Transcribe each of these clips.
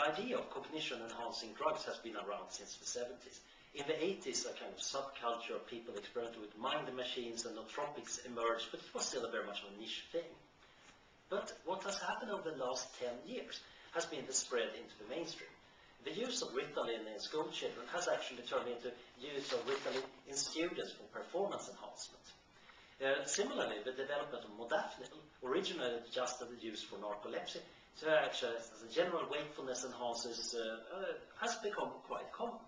The idea of cognition-enhancing drugs has been around since the 70s. In the 80s, a kind of subculture of people experimented with mind machines and nootropics emerged, but it was still a very much of a niche thing. But what has happened over the last 10 years has been the spread into the mainstream. The use of Ritalin in school children has actually turned into use of Ritalin in students for performance enhancement. Similarly, the development of modafinil, originally just as used for narcolepsy, so actually as a general wakefulness enhancers, has become quite common.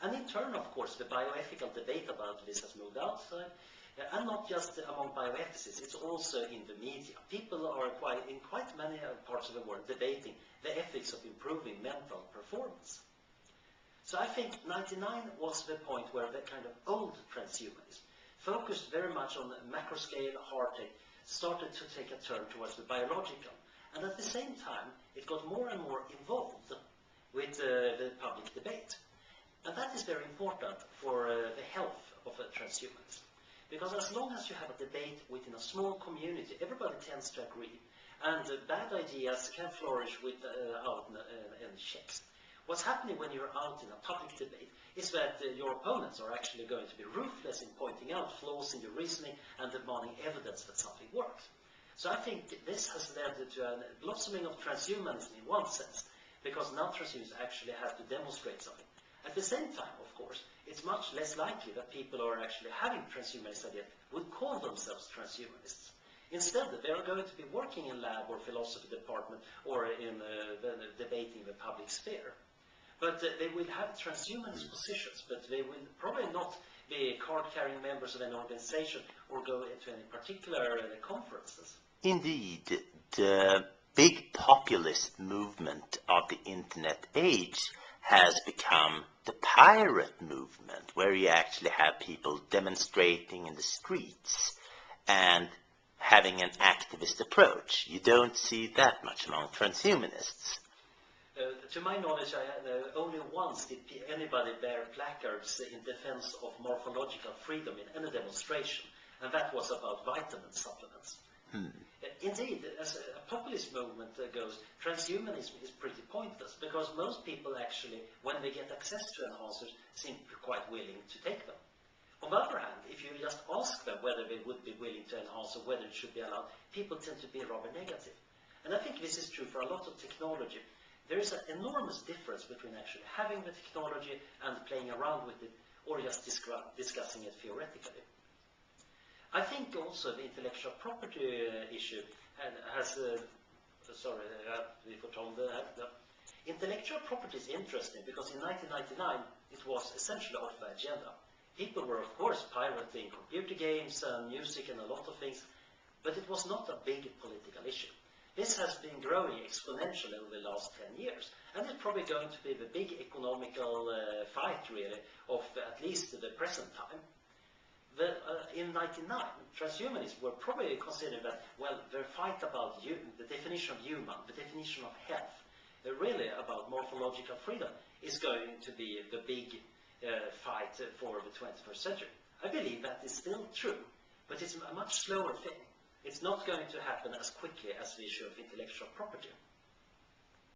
And in turn, of course, the bioethical debate about this has moved outside, and not just among bioethicists, it's also in the media. People are in quite many parts of the world debating the ethics of improving mental performance. So I think 99 was the point where the kind of old transhumanism, focused very much on macro-scale hard tech, started to take a turn towards the biological. And at the same time, it got more and more involved with the public debate. And that is very important for the health of transhumanism. Because as long as you have a debate within a small community, everybody tends to agree. And bad ideas can flourish without any checks. What's happening when you're out in a public debate is that your opponents are actually going to be ruthless in pointing out flaws in your reasoning and demanding evidence that something works. So I think this has led to a blossoming of transhumanism in one sense, because now transhumanists actually have to demonstrate something. At the same time, of course, it's much less likely that people are actually having transhumanist ideas would call themselves transhumanists. Instead, they are going to be working in lab or philosophy department or in debating the public sphere. But they will have transhumanist positions, but they will probably not be card-carrying members of an organization or go into any particular conferences. Indeed, the big populist movement of the internet age has become the pirate movement, where you actually have people demonstrating in the streets and having an activist approach. You don't see that much among transhumanists. To my knowledge, only once did anybody bear placards in defense of morphological freedom in any demonstration, and that was about vitamin supplements. Indeed, as a populist movement goes, transhumanism is pretty pointless, because most people actually, when they get access to enhancers, seem quite willing to take them. On the other hand, if you just ask them whether they would be willing to enhance or whether it should be allowed, people tend to be rather negative. And I think this is true for a lot of technology. There is an enormous difference between actually having the technology and playing around with it, or just discussing it theoretically. I think also the intellectual property issue has, intellectual property is interesting because in 1999 it was essentially off the agenda. People were of course pirating computer games and music and a lot of things, but it was not a big political issue. This has been growing exponentially over the last 10 years, and it's probably going to be the big economical fight, really, of at least the present time. In 1999, transhumanists were probably considering that, well, the fight about the definition of human, the definition of health, really about morphological freedom, is going to be the big fight for the 21st century. I believe that is still true, but it's a much slower thing. It's not going to happen as quickly as the issue of intellectual property.